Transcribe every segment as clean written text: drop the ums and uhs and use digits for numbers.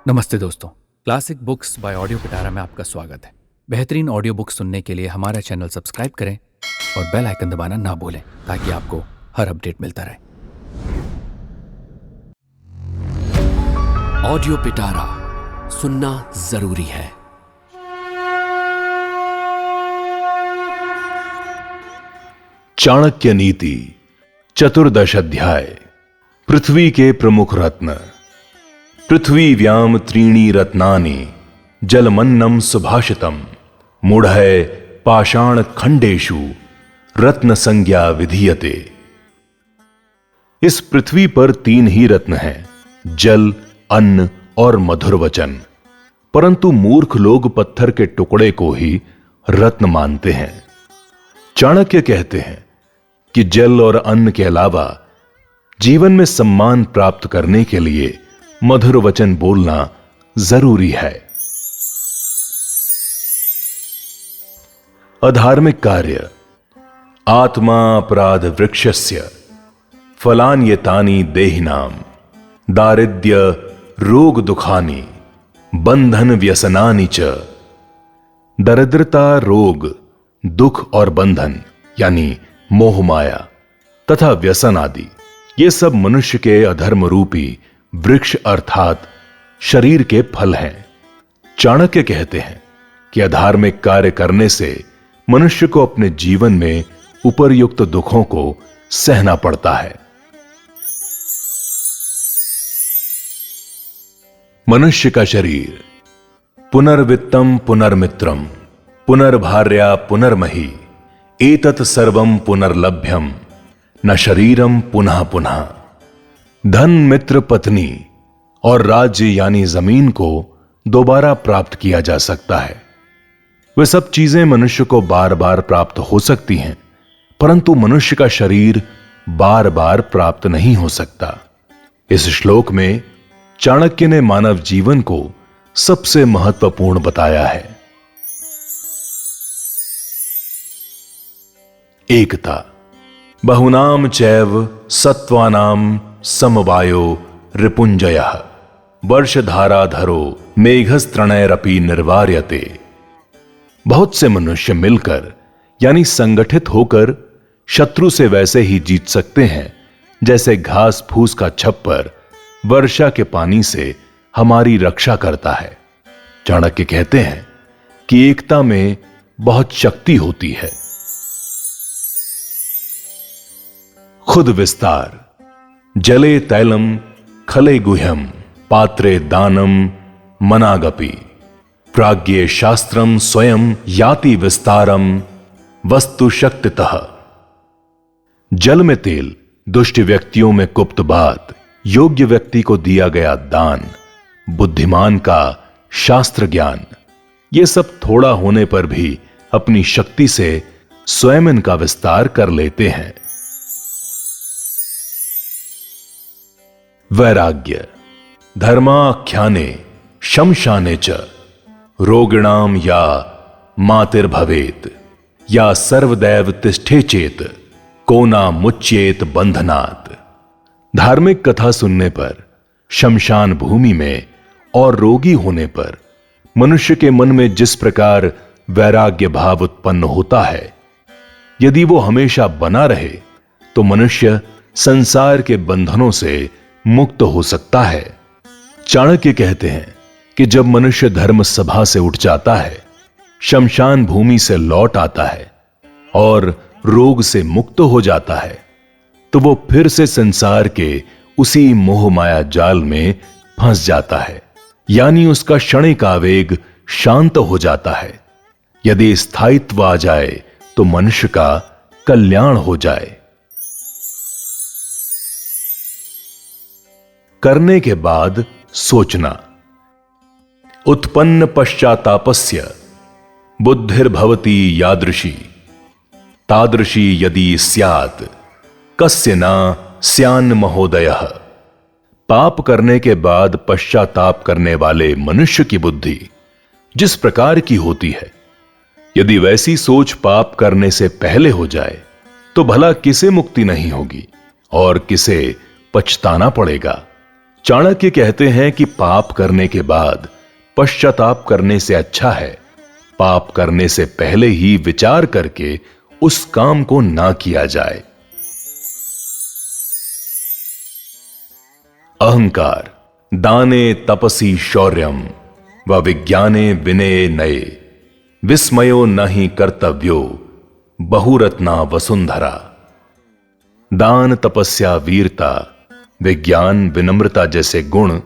नमस्ते दोस्तों, classic books bye audio पिटारा में आपका स्वागत है। बेहतरीन ऑडियो बुक सुनने के लिए हमारा चैनल सब्सक्राइब करें और बेल आइकन दबाना ना भूलें ताकि आपको हर अपडेट मिलता रहे। ऑडियो पिटारा सुनना जरूरी है। चाणक्य नीति चतुर्दश अध्याय। पृथ्वी के प्रमुख रत्न। पृथ्वी व्याम त्रीणि रत्नानि जलमन्नम सुभाषितम मूढ़य पाषाण खंडेषु रत्न संज्ञा विधीयते। इस पृथ्वी पर तीन ही रत्न हैं, जल, अन्न और मधुर वचन। परंतु मूर्ख लोग पत्थर के टुकड़े को ही रत्न मानते हैं। चाणक्य कहते हैं कि जल और अन्न के अलावा जीवन में सम्मान प्राप्त करने के लिए मधुर वचन बोलना जरूरी है। अधार्मिक कार्य। आत्मा अपराध वृक्षस्य फलान्येतानि देहिनाम दारिद्र्य रोग दुखानि बंधन व्यसनानि च। दरिद्रता, रोग, दुख और बंधन यानी मोह माया तथा व्यसन आदि, ये सब मनुष्य के अधर्म रूपी वृक्ष अर्थात शरीर के फल हैं। चाणक्य कहते हैं कि अधार्मिक कार्य करने से मनुष्य को अपने जीवन में उपर्युक्त दुखों को सहना पड़ता है। मनुष्य का शरीर। पुनर्वित्तम पुनर्मित्रम पुनर्भार्या पुनर्मही एतत् सर्वम पुनर्लभ्यम न शरीरम पुनः पुनः। धन, मित्र, पत्नी और राज्य यानी जमीन को दोबारा प्राप्त किया जा सकता है। वे सब चीजें मनुष्य को बार बार प्राप्त हो सकती हैं, परंतु मनुष्य का शरीर बार बार प्राप्त नहीं हो सकता। इस श्लोक में चाणक्य ने मानव जीवन को सबसे महत्वपूर्ण बताया है। एकता। बहुनाम चैव सत्वानाम समवायो रिपुंजयः वर्षधाराधरो मेघस्तृणैरपि निर्वार्यते। बहुत से मनुष्य मिलकर यानी संगठित होकर शत्रु से वैसे ही जीत सकते हैं जैसे घास फूस का छप्पर वर्षा के पानी से हमारी रक्षा करता है। चाणक्य कहते हैं कि एकता में बहुत शक्ति होती है। खुद विस्तार। जले तैलम खले गुह्यम पात्रे दानम मनागपि प्राज्ञे शास्त्रम स्वयं याति विस्तारम वस्तु शक्तितः। जल में तेल, दुष्ट व्यक्तियों में गुप्त बात, योग्य व्यक्ति को दिया गया दान, बुद्धिमान का शास्त्र ज्ञान, ये सब थोड़ा होने पर भी अपनी शक्ति से स्वयं इनका विस्तार कर लेते हैं। वैराग्य। धर्माख्याने शमशाने च रोगिणाम या मातिर्भवेत या सर्वदैव तिष्ठे चेत को ना मुच्येत बंधनात्। धार्मिक कथा सुनने पर, शमशान भूमि में और रोगी होने पर मनुष्य के मन में जिस प्रकार वैराग्य भाव उत्पन्न होता है, यदि वो हमेशा बना रहे तो मनुष्य संसार के बंधनों से मुक्त हो सकता है। चाणक्य कहते हैं कि जब मनुष्य धर्म सभा से उठ जाता है, शमशान भूमि से लौट आता है और रोग से मुक्त हो जाता है, तो वो फिर से संसार के उसी मोह माया जाल में फंस जाता है, यानी उसका क्षणिक आवेग शांत हो जाता है। यदि स्थायित्व आ जाए तो मनुष्य का कल्याण हो जाए। करने के बाद सोचना। उत्पन्न पश्चातापस्य बुद्धिर्भवति यादृशी तादृशी यदि स्यात् कस्य न स्यान्न महोदयः। पाप करने के बाद पश्चाताप करने वाले मनुष्य की बुद्धि जिस प्रकार की होती है, यदि वैसी सोच पाप करने से पहले हो जाए तो भला किसे मुक्ति नहीं होगी और किसे पछताना पड़ेगा। चाणक्य कहते हैं कि पाप करने के बाद पश्चाताप करने से अच्छा है पाप करने से पहले ही विचार करके उस काम को ना किया जाए। अहंकार दाने तपसी शौर्यम व विज्ञाने विनये नये विस्मयो नहीं कर्तव्यो बहुरत्ना वसुंधरा। दान तपस्या वीरता विज्ञान विनम्रता जैसे गुण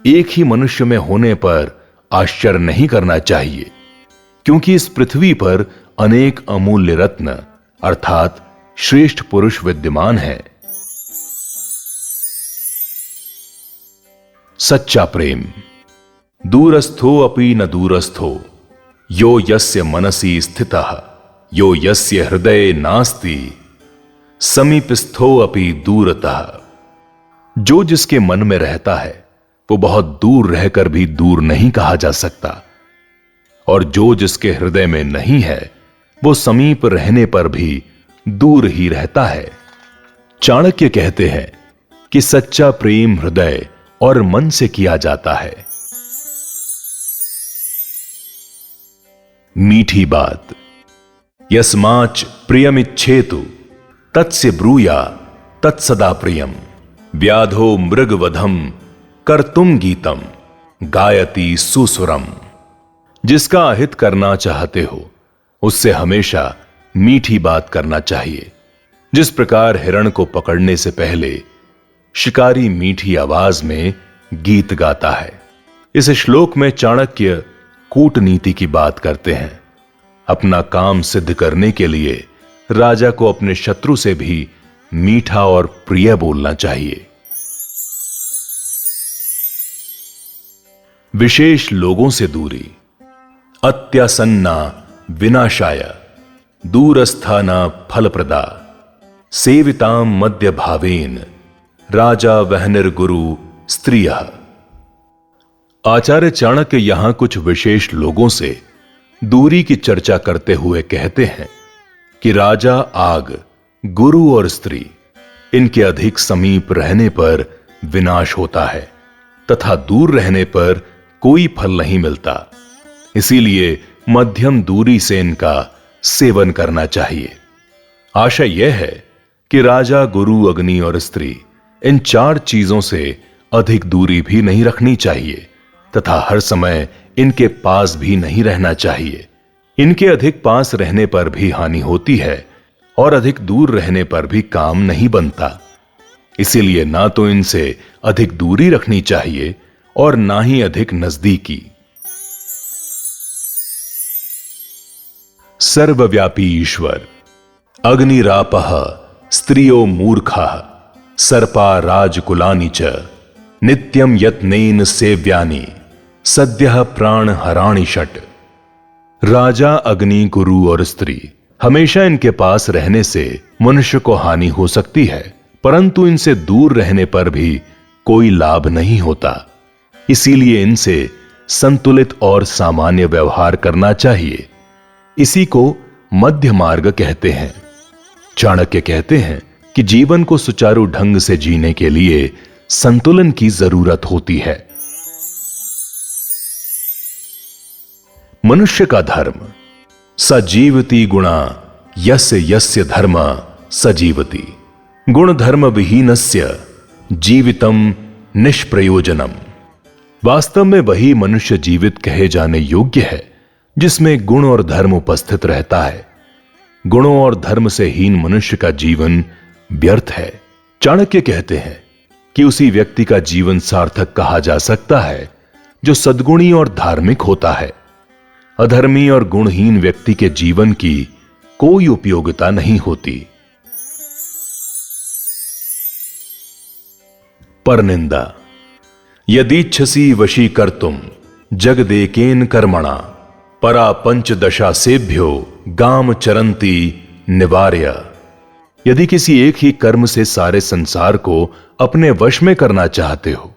एक ही मनुष्य में होने पर आश्चर्य नहीं करना चाहिए, क्योंकि इस पृथ्वी पर अनेक अमूल्य रत्न अर्थात श्रेष्ठ पुरुष विद्यमान हैं। सच्चा प्रेम दूरस्थो अपि न दूरस्थो यो यस्य मनसि स्थितः यो यस्य हृदये नास्ति समीपस्थो अपि दूरतः। जो जिसके मन में रहता है वो बहुत दूर रहकर भी दूर नहीं कहा जा सकता, और जो जिसके हृदय में नहीं है वो समीप रहने पर भी दूर ही रहता है। चाणक्य कहते हैं कि सच्चा प्रेम हृदय और मन से किया जाता है। मीठी बात यस्माच प्रियमिच्छेतु तत्स्य ब्रूया तत्सदा प्रियम व्याधो मृगवधम कर्तुम गीतम गायति सुसुरम। जिसका अहित करना चाहते हो उससे हमेशा मीठी बात करना चाहिए। जिस प्रकार हिरण को पकड़ने से पहले शिकारी मीठी आवाज में गीत गाता है। इस श्लोक में चाणक्य कूटनीति की बात करते हैं। अपना काम सिद्ध करने के लिए राजा को अपने शत्रु से भी मीठा और प्रिय बोलना चाहिए। विशेष लोगों से दूरी अत्यासन्ना विनाशाय दूरस्थाना फलप्रदा सेविताम मध्य भावेन राजा वहनिर्गुरु स्त्रियः। आचार्य चाणक्य यहां कुछ विशेष लोगों से दूरी की चर्चा करते हुए कहते हैं कि राजा आग गुरु और स्त्री इनके अधिक समीप रहने पर विनाश होता है तथा दूर रहने पर कोई फल नहीं मिलता। इसीलिए मध्यम दूरी से इनका सेवन करना चाहिए। आशा यह है कि राजा गुरु अग्नि और स्त्री इन चार चीजों से अधिक दूरी भी नहीं रखनी चाहिए तथा हर समय इनके पास भी नहीं रहना चाहिए। इनके अधिक पास रहने पर भी हानि होती है और अधिक दूर रहने पर भी काम नहीं बनता। इसीलिए ना तो इनसे अधिक दूरी रखनी चाहिए और ना ही अधिक नजदीकी। सर्वव्यापी ईश्वर अग्निरापः स्त्रियो मूर्खाः सर्पा राजकुलानि च नित्यं यत्नेन सेव्यानि सद्यः प्राण हराणि षट्। राजा अग्नि गुरु और स्त्री हमेशा इनके पास रहने से मनुष्य को हानि हो सकती है, परंतु इनसे दूर रहने पर भी कोई लाभ नहीं होता। इसीलिए इनसे संतुलित और सामान्य व्यवहार करना चाहिए। इसी को मध्य मार्ग कहते हैं। चाणक्य कहते हैं कि जीवन को सुचारू ढंग से जीने के लिए संतुलन की जरूरत होती है। मनुष्य का धर्म सजीवति गुणा यस्य यस्य धर्म सजीवति गुण धर्म विहीनस्य जीवितम निष्प्रयोजनम। वास्तव में वही मनुष्य जीवित कहे जाने योग्य है जिसमें गुण और धर्म उपस्थित रहता है। गुणों और धर्म से हीन मनुष्य का जीवन व्यर्थ है। चाणक्य कहते हैं कि उसी व्यक्ति का जीवन सार्थक कहा जा सकता है जो सद्गुणी और धार्मिक होता है। अधर्मी और गुणहीन व्यक्ति के जीवन की कोई उपयोगिता नहीं होती। परनिंदा यदीच्छसि वशी कर्तुम जगदेकेन कर्मणा परा पंचदशा सेभ्यो गाम चरंती निवार्य। यदि किसी एक ही कर्म से सारे संसार को अपने वश में करना चाहते हो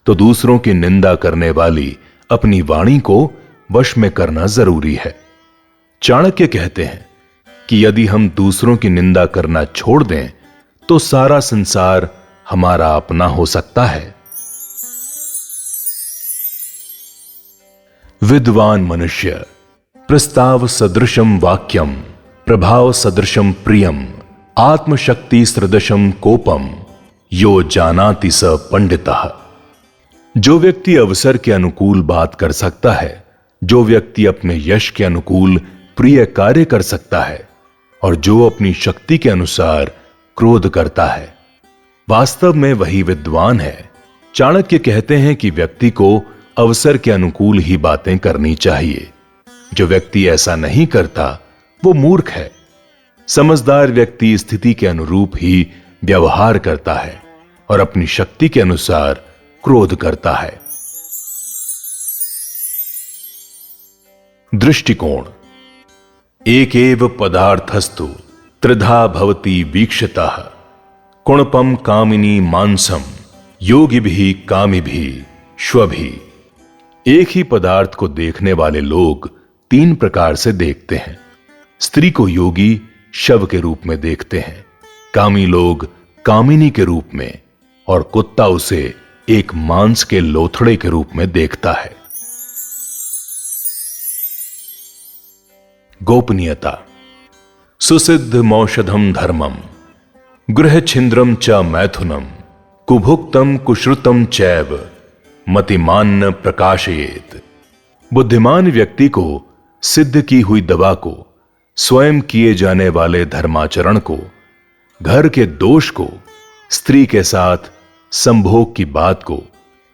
तो दूसरों की निंदा करने वाली अपनी वाणी को वश में करना जरूरी है। चाणक्य कहते हैं कि यदि हम दूसरों की निंदा करना छोड़ दें तो सारा संसार हमारा अपना हो सकता है। विद्वान मनुष्य प्रस्ताव सदृशम वाक्यम प्रभाव सदृशम प्रियम आत्मशक्ति सदृशम कोपम यो जानाति स पंडितः। जो व्यक्ति अवसर के अनुकूल बात कर सकता है, जो व्यक्ति अपने यश के अनुकूल प्रिय कार्य कर सकता है और जो अपनी शक्ति के अनुसार क्रोध करता है, वास्तव में वही विद्वान है। चाणक्य कहते हैं कि व्यक्ति को अवसर के अनुकूल ही बातें करनी चाहिए। जो व्यक्ति ऐसा नहीं करता वो मूर्ख है। समझदार व्यक्ति स्थिति के अनुरूप ही व्यवहार करता है और अपनी शक्ति के अनुसार क्रोध करता है। दृष्टिकोण। एकेव पदार्थस्तु त्रिधा भवति वीक्षितः कुणपम कामिनी मांसम योगिभिः कामिभिः श्वभिः। एक ही पदार्थ को देखने वाले लोग तीन प्रकार से देखते हैं। स्त्री को योगी शव के रूप में देखते हैं, कामी लोग कामिनी के रूप में, और कुत्ता उसे एक मांस के लोथड़े के रूप में देखता है। गोपनीयता। सुसिद्ध मौषधम धर्मम गृह छिंद्रम च मैथुनम कुभुक्तम कुश्रुतम चैव मतिमान्न प्रकाशयेत। बुद्धिमान व्यक्ति को सिद्ध की हुई दवा को, स्वयं किए जाने वाले धर्माचरण को, घर के दोष को, स्त्री के साथ संभोग की बात को,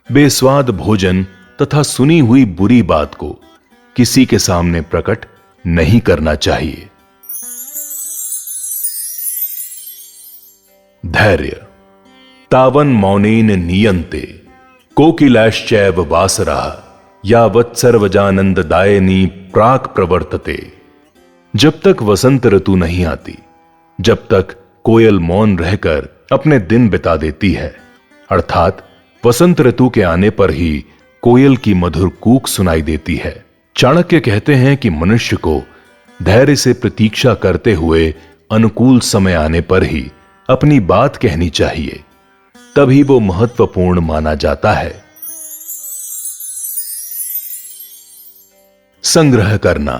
बेस्वाद भोजन तथा सुनी हुई बुरी बात को किसी के सामने प्रकट नहीं करना चाहिए। धैर्य। तावन मौनेन नीयन्ते कोकिलश्चैव वासरः यावत् सर्वजानंददायिनी प्राक प्रवर्तते। जब तक वसंत ऋतु नहीं आती, जब तक कोयल मौन रहकर अपने दिन बिता देती है, अर्थात वसंत ऋतु के आने पर ही कोयल की मधुर कूक सुनाई देती है। चाणक्य कहते हैं कि मनुष्य को धैर्य से प्रतीक्षा करते हुए अनुकूल समय आने पर ही अपनी बात कहनी चाहिए, तभी वो महत्वपूर्ण माना जाता है। संग्रह करना।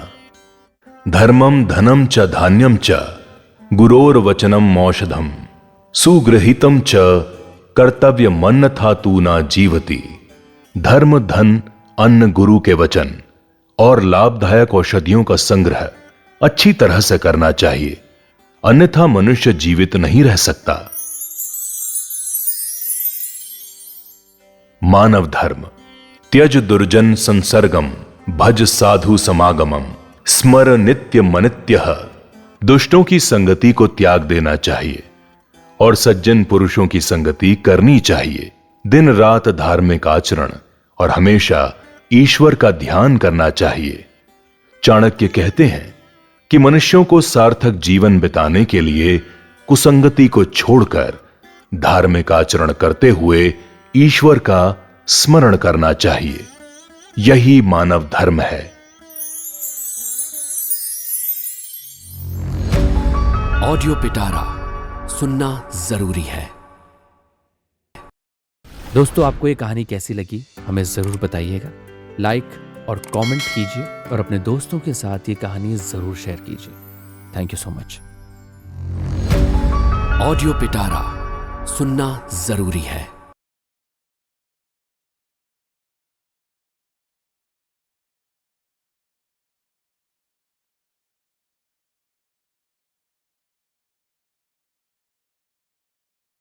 धर्मम धनम च धान्यम च गुरोर वचनम औषधम सुगृहीतम च कर्तव्य मन्नथा तू न जीवति। धर्म, धन, अन्न, गुरु के वचन और लाभदायक औषधियों का संग्रह अच्छी तरह से करना चाहिए, अन्यथा मनुष्य जीवित नहीं रह सकता। मानव धर्म। त्यज दुर्जन संसर्गम भज साधु समागमम स्मर नित्य मनित्यः। दुष्टों की संगति को त्याग देना चाहिए और सज्जन पुरुषों की संगति करनी चाहिए। दिन रात धार्मिक आचरण और हमेशा ईश्वर का ध्यान करना चाहिए। चाणक्य कहते हैं कि मनुष्यों को सार्थक जीवन बिताने के लिए कुसंगति को छोड़कर धार्मिक आचरण करते हुए ईश्वर का स्मरण करना चाहिए। यही मानव धर्म है। ऑडियो पिटारा सुनना जरूरी है। दोस्तों, आपको ये कहानी कैसी लगी हमें ज़रूर बताइएगा। लाइक और कमेंट कीजिए और अपने दोस्तों के साथ ये कहानी ज़रूर शेयर कीजिए। Thank you so much. Audio पिटारा सुनना जरूरी है।